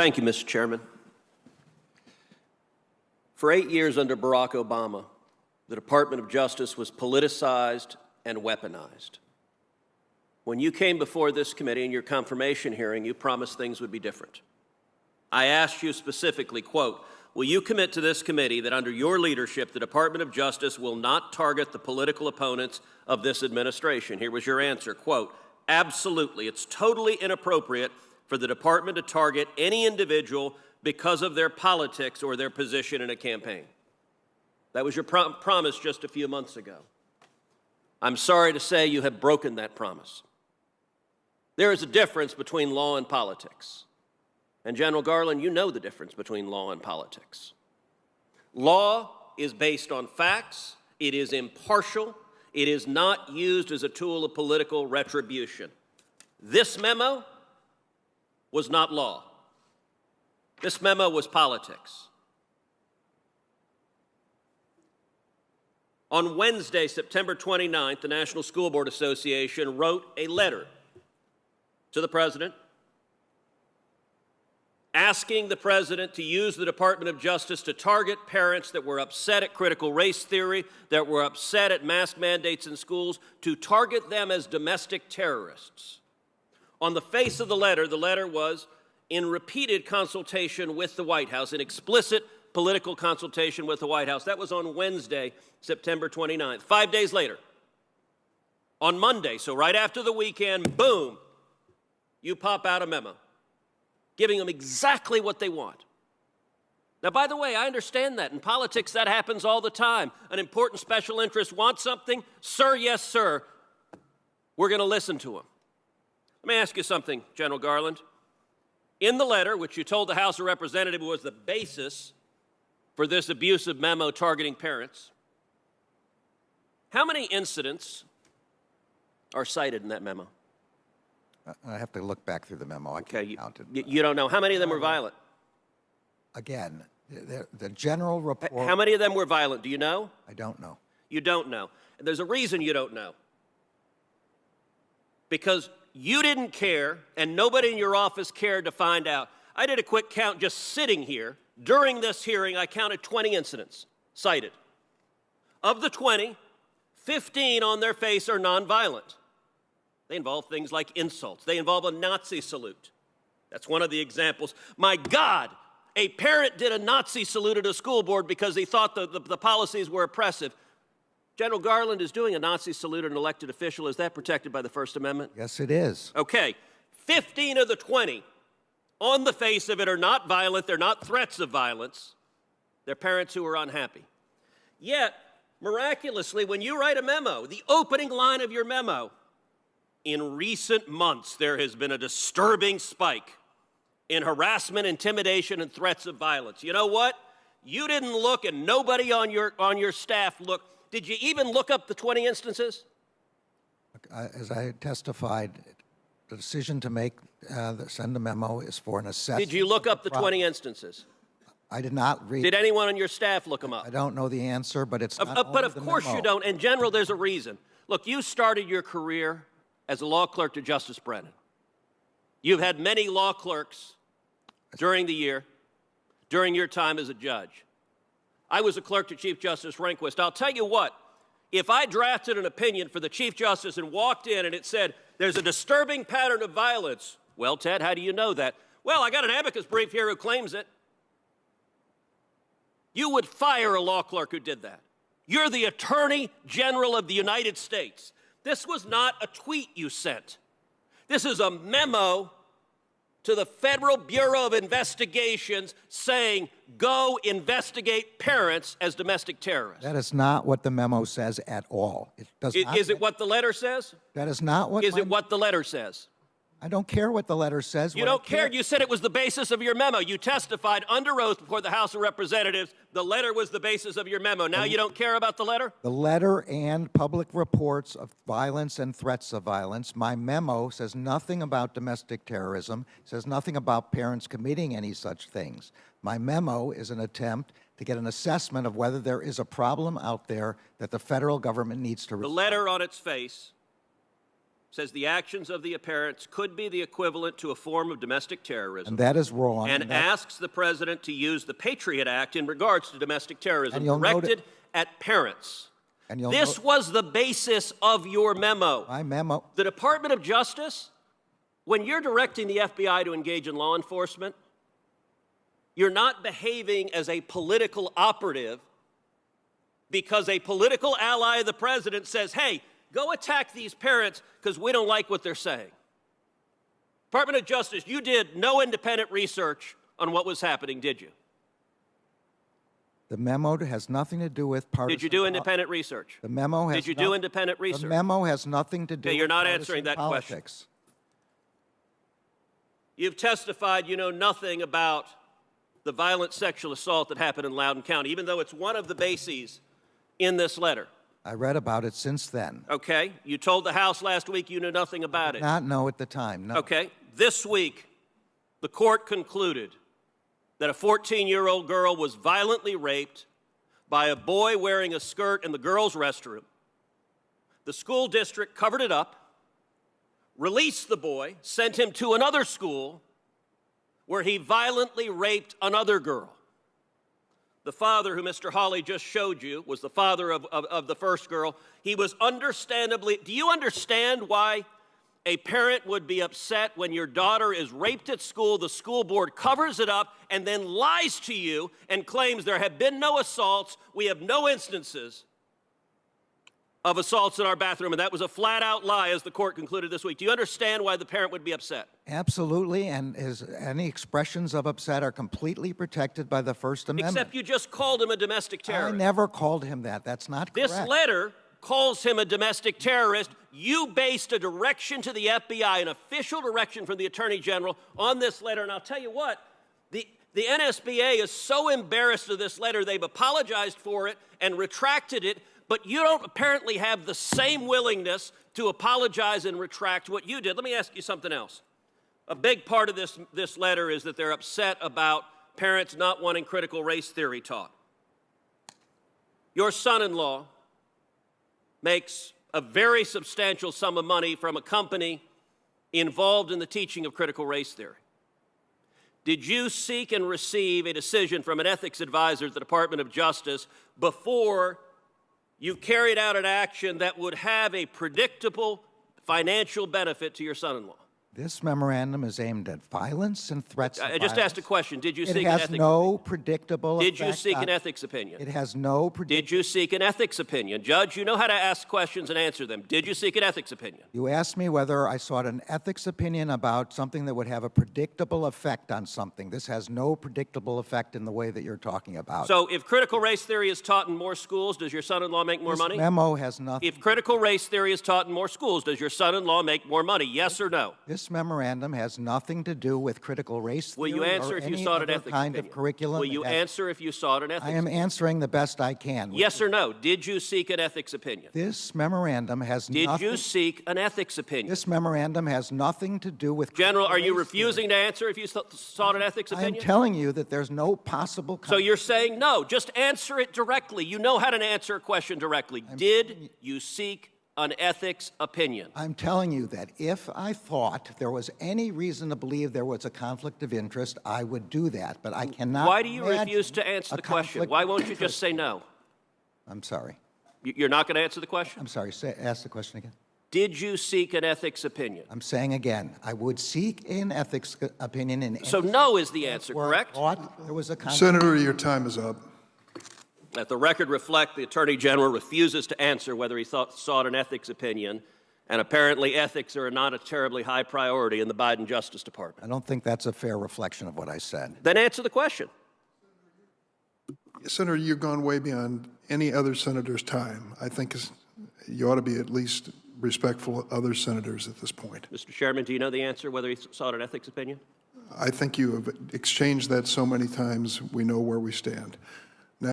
Thank you, Mr. Chairman. For 8 years under Barack Obama, the Department of Justice was politicized and weaponized. When you came before this committee in your confirmation hearing, you promised things would be different. I asked you specifically, quote, will you commit to this committee that under your leadership, the Department of Justice will not target the political opponents of this administration? Here was your answer, quote, absolutely. It's totally inappropriate for the department to target any individual because of their politics or their position in a campaign. That was your promise just a few months ago. I'm sorry to say you have broken that promise. There is a difference between law and politics. And General Garland, you know the difference between law and politics. Law is based on facts. It is impartial. It is not used as a tool of political retribution. This memo was not law. This memo was politics. On Wednesday, September 29th, the National School Board Association wrote a letter to the President asking the President to use the Department of Justice to target parents that were upset at critical race theory, that were upset at mask mandates in schools, to target them as domestic terrorists. On the face of the letter was in repeated consultation with the White House, in explicit political consultation with the White House. That was on Wednesday, September 29th. 5 days later, on Monday, so right after the weekend, boom, you pop out a memo, giving them exactly what they want. Now, by the way, I understand that. In politics, that happens all the time. An important special interest wants something. Sir, yes, sir. We're going to listen to them. Let me ask you something, General Garland. In the letter, which you told the House of Representatives was the basis for this abusive memo targeting parents, how many incidents are cited in that memo? I have to look back through the memo. I can't count it. You don't know. How many of them were violent? Again, the general report... How many of them were violent? Do you know? I don't know. You don't know. And there's a reason you don't know. Because you didn't care, and nobody in your office cared to find out. I did a quick count just sitting here. During this hearing, I counted 20 incidents cited. Of the 20, 15 on their face are nonviolent. They involve things like insults. They involve a Nazi salute. That's one of the examples. My God, a parent did a Nazi salute at a school board because he thought the policies were oppressive. General Garland is doing a Nazi salute at an elected official. Is that protected by the First Amendment? Yes, it is. Okay. 15 of the 20 on the face of it are not violent. They're not threats of violence. They're parents who are unhappy. Yet, miraculously, when you write a memo, the opening line of your memo, in recent months, there has been a disturbing spike in harassment, intimidation, and threats of violence. You know what? You didn't look, and nobody on your staff looked. Did you even look up the 20 instances? As I testified, the decision to send a memo is for an assessment. Did you look up the 20 instances? I did not read. Did anyone on your staff look them up? I don't know the answer, but it's not But of the course memo. you don't. And General, there's a reason. Look, you started your career as a law clerk to Justice Brennan. You've had many law clerks during the year, during your time as a judge. I was a clerk to Chief Justice Rehnquist. I'll tell you what, if I drafted an opinion for the Chief Justice and walked in and it said, there's a disturbing pattern of violence, well, Ted, how do you know that? Well, I got an amicus brief here who claims it. You would fire a law clerk who did that. You're the Attorney General of the United States. This was not a tweet you sent. This is a memo to the Federal Bureau of Investigations saying, go investigate parents as domestic terrorists. That is not what the memo says at all. It does not. Is it what the letter says? That is not what. Is it what the letter says? I don't care what the letter says. You don't care. You said it was the basis of your memo. You testified under oath before the House of Representatives. The letter was the basis of your memo. Now you don't care about the letter? The letter and public reports of violence and threats of violence. My memo says nothing about domestic terrorism, says nothing about parents committing any such things. My memo is an attempt to get an assessment of whether there is a problem out there that the federal government needs to resolve. The letter on its face says the actions of the parents could be the equivalent to a form of domestic terrorism. And that is wrong. And asks the president to use the Patriot Act in regards to domestic terrorism directed at parents. And this was the basis of your memo. My memo. The Department of Justice, when you're directing the FBI to engage in law enforcement, you're not behaving as a political operative because a political ally of the president says, hey, go attack these parents because we don't like what they're saying. Department of Justice, you did no independent research on what was happening, did you? The memo has nothing to do with partisan. Did you do independent research? The memo has. Did you do independent research? The memo has nothing to do. Okay, you're with not partisan answering that politics. question. You've testified you know nothing about the violent sexual assault that happened in Loudoun County, even though it's one of the bases in this letter. I read about it since then. Okay. You told the House last week you knew nothing about it. Not know at the time, no. Okay. This week, the court concluded that a 14-year-old girl was violently raped by a boy wearing a skirt in the girls' restroom. The school district covered it up, released the boy, sent him to another school where he violently raped another girl. The father, who Mr. Hawley just showed you, was the father of the first girl. He was understandably, do you understand why a parent would be upset when your daughter is raped at school, the school board covers it up, and then lies to you and claims there have been no assaults, we have no instances of assaults in our bathroom, and that was a flat-out lie, as the court concluded this week. Do you understand why the parent would be upset? Absolutely, and any expressions of upset are completely protected by the First Amendment. Except you just called him a domestic terrorist. I never called him that. That's not correct. This letter calls him a domestic terrorist. You based a direction to the FBI, an official direction from the Attorney General, on this letter, and I'll tell you what, the NSBA is so embarrassed of this letter, they've apologized for it and retracted it, but you don't apparently have the same willingness to apologize and retract what you did. Let me ask you something else. A big part of this letter is that they're upset about parents not wanting critical race theory taught. Your son-in-law makes a very substantial sum of money from a company involved in the teaching of critical race theory. Did you seek and receive a decision from an ethics advisor at the Department of Justice before you carried out an action that would have a predictable financial benefit to your son-in-law? This memorandum is aimed at violence and threats of I just asked a question. Did you seek an ethics opinion? It has no predictable effect. Did you seek an ethics opinion? It has no predictable. Did you seek an ethics opinion? Judge, you know how to ask questions and answer them. Did you seek an ethics opinion? You asked me whether I sought an ethics opinion about something that would have a predictable effect on something. This has no predictable effect in the way that you're talking about. So if critical race theory is taught in more schools, does your son-in-law make more money? This memo has nothing. If critical race theory is taught in more schools, does your son-in-law make more money? Yes or no? This memorandum has nothing to do with critical race theory. Will you answer if you sought an ethics kind opinion? of curriculum. Will you answer if you sought an ethics I am opinion? answering the best I can. Yes or no? Did you seek an ethics opinion? This memorandum has Did nothing. you seek an ethics opinion? This memorandum has nothing to do with. General, are you race refusing theory. to answer if you sought an ethics I am opinion? telling you that there's no possible. So you're saying no. Just answer it directly. You know how to answer a question directly. Did you seek an ethics opinion? I'm telling you that if I thought there was any reason to believe there was a conflict of interest, I would do that. But I cannot. Why do you imagine refuse to answer a the question? conflict Why of won't you interest. just say no? I'm sorry. You're not going to answer the question? I'm sorry. Ask the question again. Did you seek an ethics opinion? I'm saying again, I would seek an ethics opinion in. So no is the answer, where I correct? thought there was a conflict. Senator, your time is up. Let the record reflect the Attorney General refuses to answer whether he sought an ethics opinion, and apparently ethics are not a terribly high priority in the Biden Justice Department. I don't think that's a fair reflection of what I said. Then answer the question. Senator, you've gone way beyond any other senator's time. I think you ought to be at least respectful of other senators at this point. Mr. Chairman, do you know the answer whether he sought an ethics opinion? I think you have exchanged that so many times, we know where we stand.